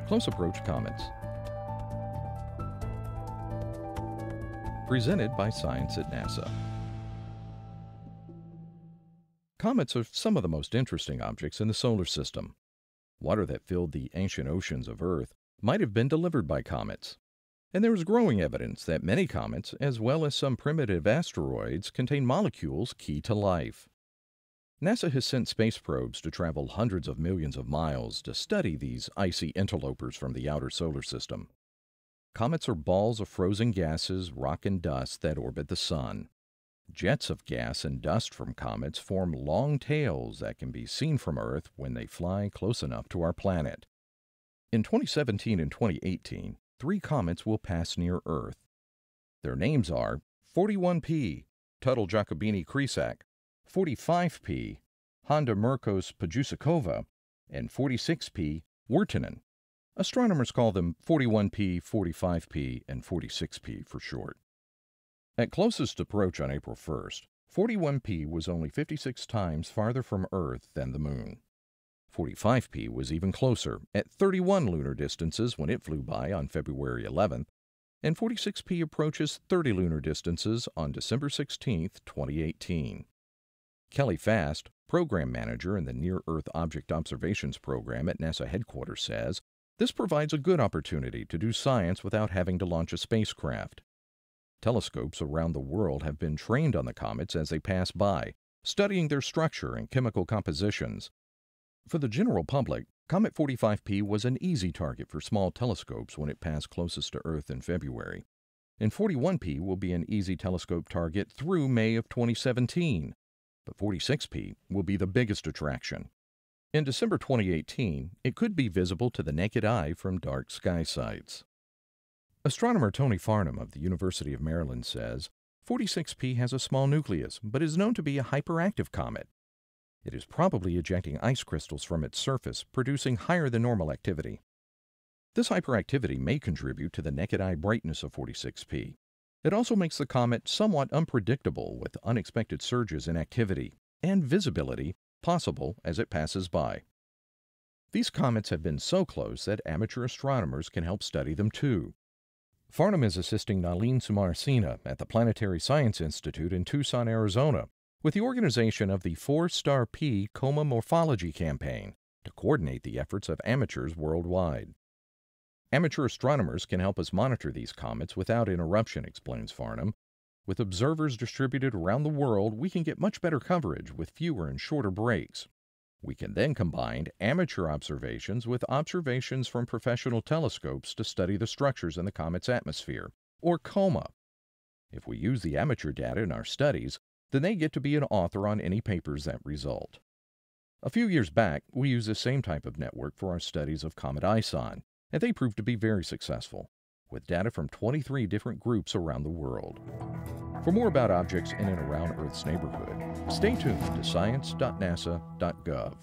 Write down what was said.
Close Approach Comets. Presented by Science at NASA. Comets are some of the most interesting objects in the solar system. Water that filled the ancient oceans of Earth might have been delivered by comets. And there is growing evidence that many comets, as well as some primitive asteroids, contain molecules key to life. NASA has sent space probes to travel hundreds of millions of miles to study these icy interlopers from the outer solar system. Comets are balls of frozen gases, rock, and dust that orbit the Sun. Jets of gas and dust from comets form long tails that can be seen from Earth when they fly close enough to our planet. In 2017 and 2018, 3 comets will pass near Earth. Their names are 41P, Tuttle-Giacobini-Crisac, 45P, Honda-Merkos-Pajusakova, and 46P, Wirtanen. Astronomers call them 41P, 45P, and 46P for short. At closest approach on April 1st, 41P was only 56 times farther from Earth than the Moon. 45P was even closer, at 31 lunar distances when it flew by on February 11th, and 46P approaches 30 lunar distances on December 16, 2018. Kelly Fast, program manager in the Near-Earth Object Observations Program at NASA headquarters, says, "This provides a good opportunity to do science without having to launch a spacecraft." Telescopes around the world have been trained on the comets as they pass by, studying their structure and chemical compositions. For the general public, Comet 45P was an easy target for small telescopes when it passed closest to Earth in February. And 41P will be an easy telescope target through May of 2017. But 46P will be the biggest attraction. In December 2018, it could be visible to the naked eye from dark sky sites. Astronomer Tony Farnham of the University of Maryland says, 46P has a small nucleus, but is known to be a hyperactive comet. It is probably ejecting ice crystals from its surface, producing higher than normal activity. This hyperactivity may contribute to the naked eye brightness of 46P. It also makes the comet somewhat unpredictable, with unexpected surges in activity and visibility possible as it passes by. These comets have been so close that amateur astronomers can help study them too. Farnham is assisting Nalin Sumarsina at the Planetary Science Institute in Tucson, Arizona, with the organization of the 4-Star P Coma Morphology Campaign to coordinate the efforts of amateurs worldwide. Amateur astronomers can help us monitor these comets without interruption, explains Farnham. With observers distributed around the world, we can get much better coverage with fewer and shorter breaks. We can then combine amateur observations with observations from professional telescopes to study the structures in the comet's atmosphere, or COMA. If we use the amateur data in our studies, then they get to be an author on any papers that result. A few years back, we used the same type of network for our studies of Comet ISON, and they proved to be very successful, with data from 23 different groups around the world. For more about objects in and around Earth's neighborhood, stay tuned to science.nasa.gov.